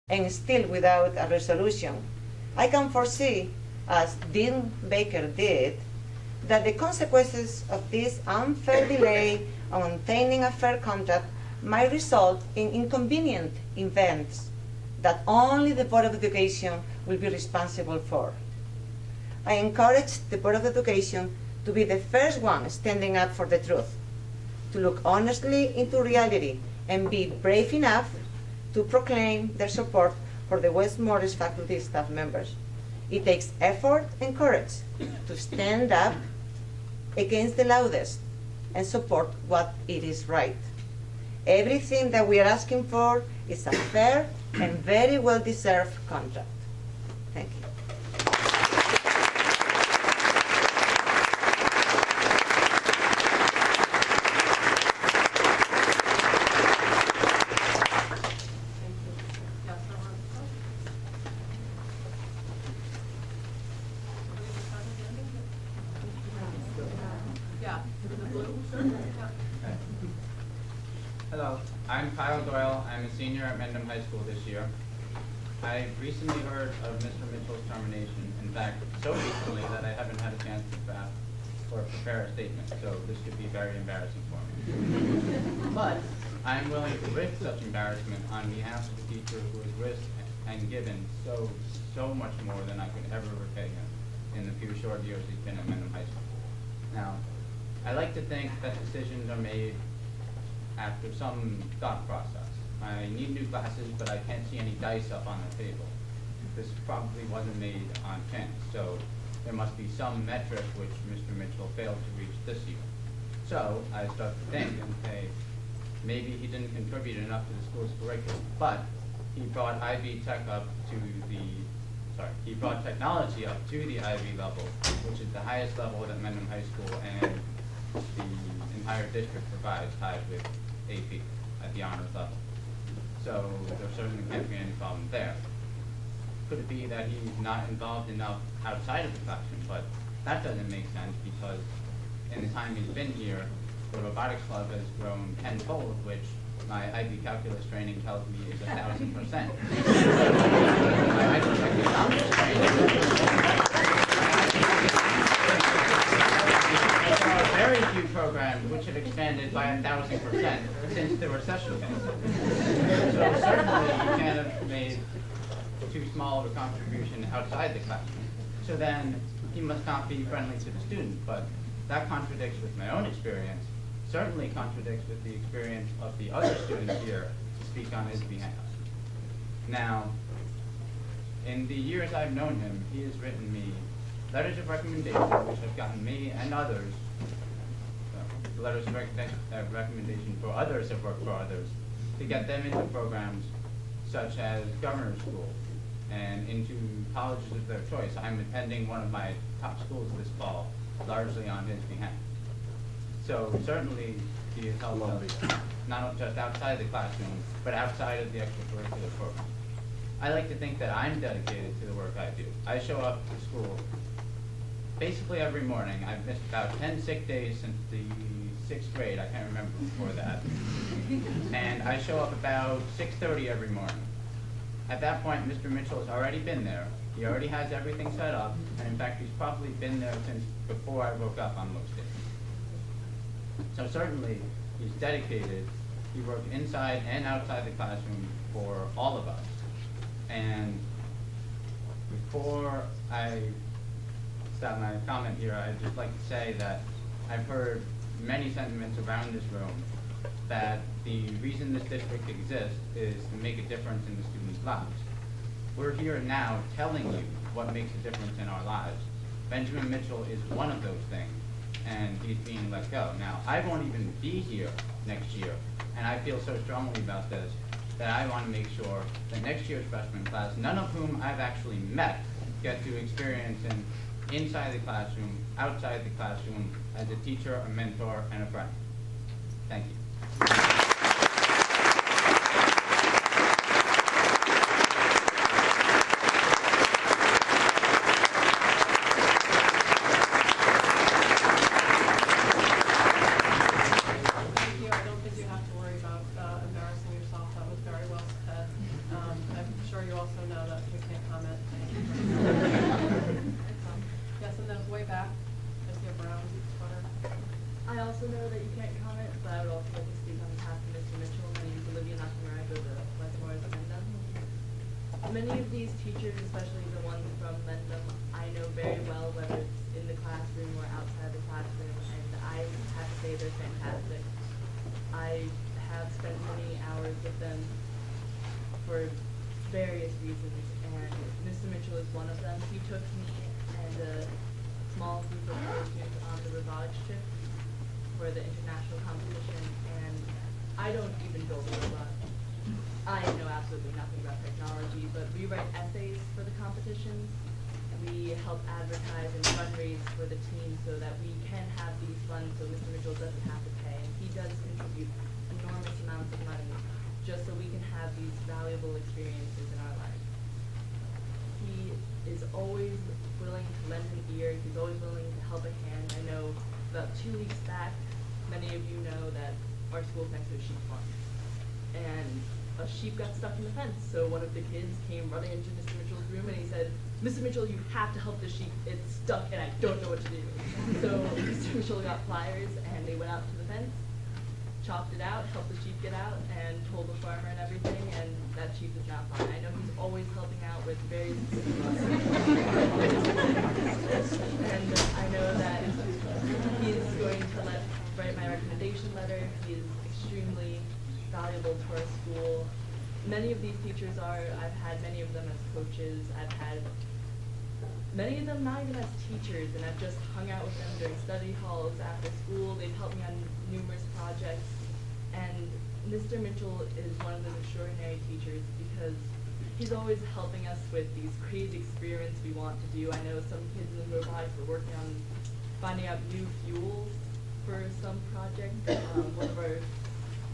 and still without a resolution, I can foresee, as Dean Baker did, that the consequences of this unfair delay on obtaining a fair contract might result in inconvenient events that only the Board of Education will be responsible for. I encourage the Board of Education to be the first one standing up for the truth, to look honestly into reality and be brave enough to proclaim their support for the West Morris faculty staff members. It takes effort and courage to stand up against the loudest and support what it is right. Everything that we are asking for is a fair and very well-deserved contract. Thank you. Hello, I'm Kyle Doyle. I'm a senior at Mendham High School this year. I recently heard of Mr. Mitchell's termination. In fact, so recently that I haven't had a chance to draft or prepare a statement, so this could be very embarrassing for me. But I'm willing to risk such embarrassment on behalf of the teacher who has risked and given so much more than I could ever repay him in the few short years he's been at Mendham High School. Now, I like to think that decisions are made after some thought process. I need new glasses, but I can't see any dice up on the table. This probably wasn't made on chance, so there must be some metric which Mr. Mitchell failed to reach this year. So I start to think and say, maybe he didn't contribute enough to the school's curriculum, but he brought he brought technology up to the Ivy level, which is the highest level that Mendham High School and the entire district provides, tied with AP at the honors level. So there certainly can't be any problem there. Could it be that he's not involved enough outside of the classroom? But that doesn't make sense, because in the time he's been here, the robotics club has grown tenfold, which my IB calculus training tells me is 1,000%. My IB economics training, there are very few programs which have expanded by 1,000% since the recession phase. So certainly you can't have made too small of a contribution outside the classroom. So then he must not be friendly to the student, but that contradicts with my own experience, certainly contradicts with the experience of the other students here to speak on his behalf. Now, in the years I've known him, he has written me letters of recommendation which have gotten me and others, letters of recommendation for others have worked for others, to get them into programs such as governor's school and into colleges of their choice. I'm attending one of my top schools this fall, largely on his behalf. So certainly he has helped us, not just outside the classroom, but outside of the extracurricular program. I like to think that I'm dedicated to the work I do. I show up to school basically every morning. I've missed about 10 sick days since the 6th grade. I can't remember before that. And I show up about 6:30 every morning. At that point, Mr. Mitchell has already been there. He already has everything set up, and in fact, he's probably been there since before I woke up on most days. So certainly, he's dedicated. He worked inside and outside the classroom for all of us. And before I start my comment here, I'd just like to say that I've heard many sentiments around this room that the reason this district exists is to make a difference in the students' lives. We're here now telling you what makes a difference in our lives. Benjamin Mitchell is one of those things, and he's being let go. Now, I won't even be here next year, and I feel so strongly about this that I want to make sure that next year's freshman class, none of whom I've actually met, get to experience inside the classroom, outside the classroom, as a teacher, a mentor, and a friend. Thank you. I don't think you have to worry about embarrassing yourself. That was very well said. I'm sure spent many hours with them for various reasons, and Mr. Mitchell is one of them. He took me and a small group of students on the robotics trip for the international competition, and I don't even build a robot. I know absolutely nothing about technology, but we write essays for the competitions. We help advertise and fundraise for the team so that we can have these funds so Mr. Mitchell doesn't have to pay. And he does contribute enormous amounts of money just so we can have these valuable experiences in our life. He is always willing to lend an ear. He's always willing to help a hand. I know about 2 weeks back, many of you know that our school's next to a sheep farm. And a sheep got stuck in the fence. So one of the kids came running into Mr. Mitchell's room and he said, "Mr. Mitchell, you have to help the sheep. It's stuck and I don't know what to do." So Mr. Mitchell got pliers and they went out to the fence, chopped it out, helped the sheep get out, and told the farmer and everything, and that sheep is now fine. I know he's always helping out with various and I know that he's going to write my recommendation letter. He is extremely valuable to our school. Many of these teachers are, I've had many of them as coaches. I've had many of them not even as teachers, and I've just hung out with them during study halls, after school. They've helped me on numerous projects. And Mr. Mitchell is one of those extraordinary teachers because he's always helping us with these crazy experiments we want to do. I know some kids in robotics were working on finding out new fuels for some project. One of our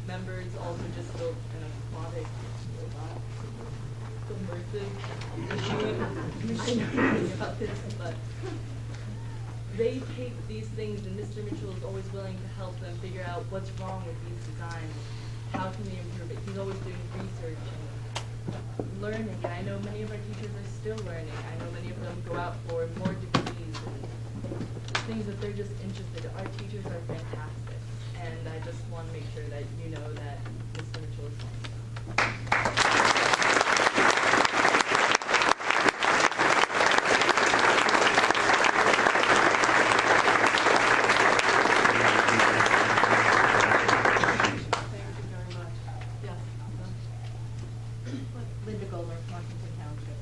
members also just built an aquatic robot, submersive machine. I know nothing about this, but they take these things, and Mr. Mitchell is always willing to help them figure out what's wrong with these designs. How can they improve it? He's always doing research and learning, and I know many of our teachers are still learning. I know many of them go out for more degrees and things that they're just interested in. Our teachers are fantastic. And I just want to make sure that you know that Mr. Mitchell is one of them. Thank you very much. Yes. Linda Goldberg, Washington Township.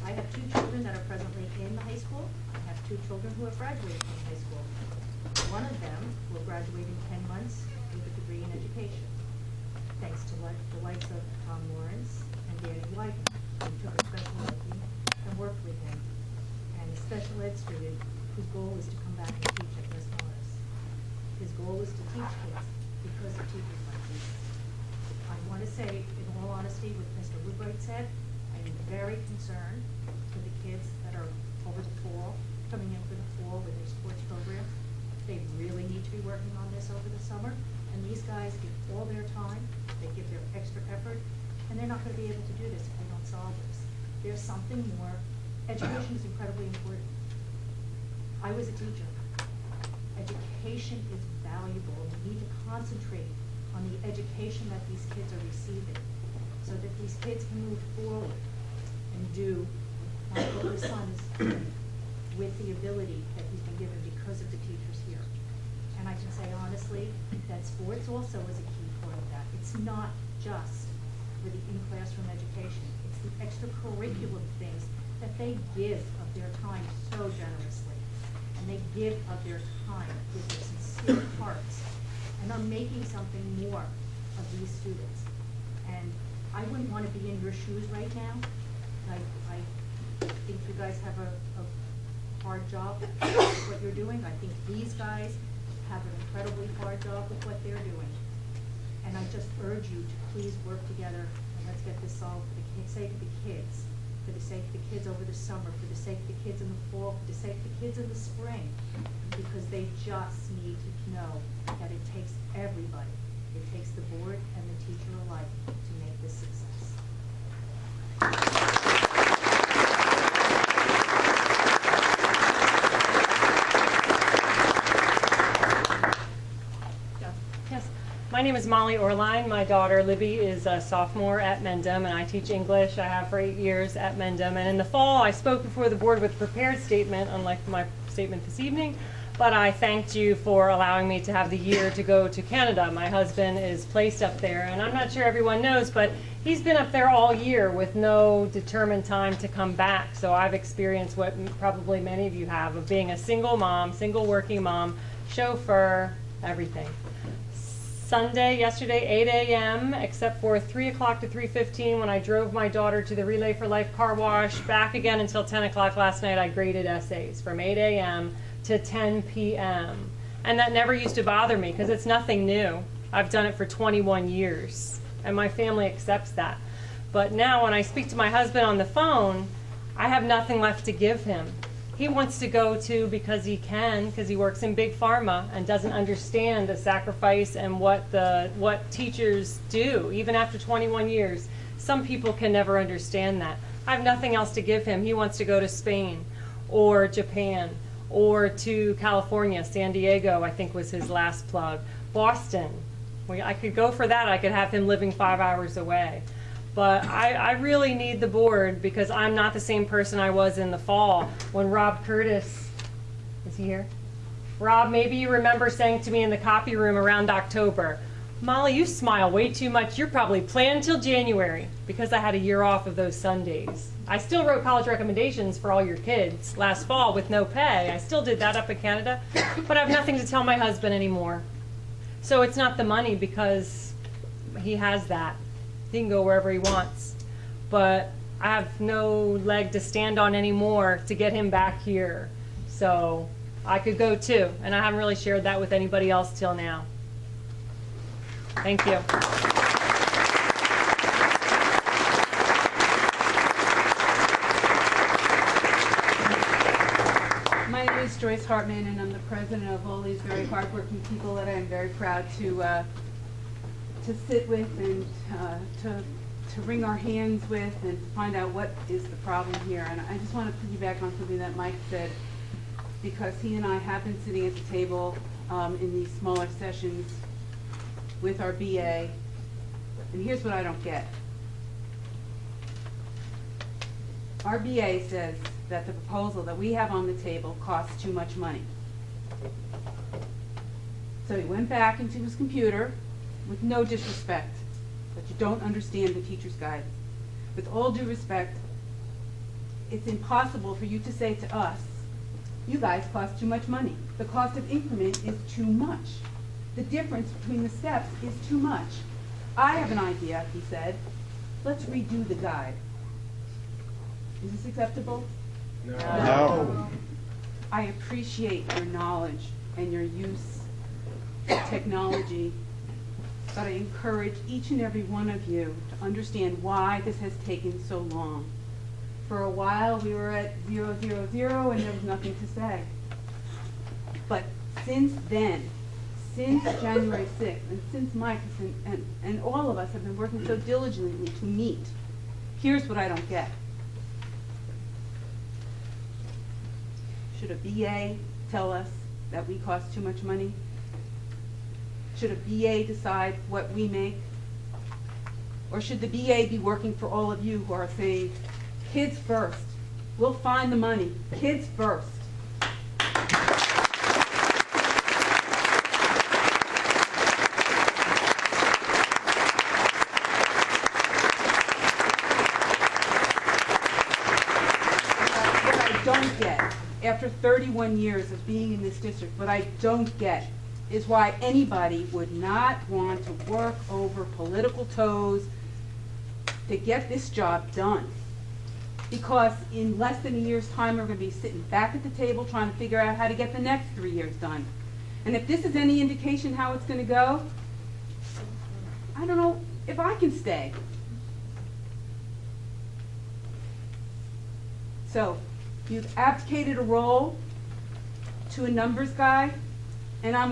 I have 2 children that are presently in high school. I have 2 children who have graduated from high school. One of them will graduate in 10 months with a degree in education, thanks to the likes of Tom Lawrence and Danny Wyden, who took a special liking and worked with him, and a special ed student whose goal is to come back and teach at West Morris. His goal is to teach kids because of teachers like this. I want to say, in all honesty, what Mr. Woodwright said, I'm very concerned for the kids that are over the fall, coming in for the fall with their sports programs. They really need to be working on this over the summer, and these guys give all their time, they give their extra effort, and they're not going to be able to do this if they don't solve this. There's something more. Education is incredibly important. I was a teacher. Education is valuable, and we need to concentrate on the education that these kids are receiving so that these kids can move forward and do what my older son is doing with the ability that he's been given because of the teachers here. And I can say honestly that sports also is a key part of that. It's not just for the in-classroom education. It's the extracurricular things that they give of their time so generously. And they give of their time with their sincere hearts. And are making something more of these students. And I wouldn't want to be in your shoes right now. I think you guys have a hard job with what you're doing. I think these guys have an incredibly hard job with what they're doing. And I just urge you to please work together and let's get this solved for the sake of the kids, for the sake of the kids over the summer, for the sake of the kids in the fall, for the sake of the kids in the spring, because they just need to know that it takes everybody. It takes the board and the teacher alike to make this success. My name is Molly Orline. My daughter Libby is a sophomore at Mendham, and I teach English. I have for 8 years at Mendham. And in the fall, I spoke before the board with a prepared statement, unlike my statement this evening. but I thanked you for allowing me to have the year to go to Canada. My husband is placed up there, and I'm not sure everyone knows, but he's been up there all year with no determined time to come back. So I've experienced what probably many of you have, of being a single mom, single working mom, chauffeur, everything. Sunday, yesterday, 8 a.m., except for 3 o'clock to 3:15 when I drove my daughter to the Relay for Life car wash. Back again until 10 o'clock last night, I graded essays from 8 a.m. to 10 p.m. And that never used to bother me because it's nothing new. I've done it for 21 years, and my family accepts that. But now when I speak to my husband on the phone, I have nothing left to give him. He wants to go to because he can, because he works in big pharma and doesn't understand the sacrifice and what teachers do, even after 21 years. Some people can never understand that. I have nothing else to give him. He wants to go to Spain or Japan or to California. San Diego, I think, was his last plug. Boston. I could go for that. I could have him living 5 hours away. But I really need the board because I'm not the same person I was in the fall when Rob Curtis, is he here? Rob, maybe you remember saying to me in the copy room around October, Molly, you smile way too much. You're probably planned till January, because I had a year off of those Sundays. I still wrote college recommendations for all your kids last fall with no pay. I still did that up in Canada, but I have nothing to tell my husband anymore. So it's not the money because he has that. He can go wherever he wants. But I have no leg to stand on anymore to get him back here. So I could go too, and I haven't really shared that with anybody else till now. Thank you. My name is Joyce Hartman, and I'm the president of all these very hardworking people that I am very proud to sit with and to wring our hands with and find out what is the problem here. And I just want to piggyback on something that Mike said, because he and I have been sitting at the table in these smaller sessions with our BA, and here's what I don't get. Our BA says that the proposal that we have on the table costs too much money. So he went back into his computer, with no disrespect, but you don't understand the teacher's guide. With all due respect, it's impossible for you to say to us, you guys cost too much money. The cost of increment is too much. The difference between the steps is too much. I have an idea, he said. Let's redo the guide. Is this acceptable? No. I appreciate your knowledge and your use of technology, but I encourage each and every one of you to understand why this has taken so long. For a while we were at 000 and there was nothing to say. But since then, since January 6th, and since Mike and all of us have been working so diligently to meet, here's what I don't get. Should a BA tell us that we cost too much money? Should a BA decide what we make? Or should the BA be working for all of you who are saying, kids first, we'll find the money, kids first? What I don't get, after 31 years of being in this district, what I don't get is why anybody would not want to work over political toes to get this job done. Because in less than a year's time, we're going to be sitting back at the table trying to figure out how to get the next 3 years done. And if this is any indication how it's going to go, I don't know if I can stay. So you've abdicated a role to a numbers guy, and I'm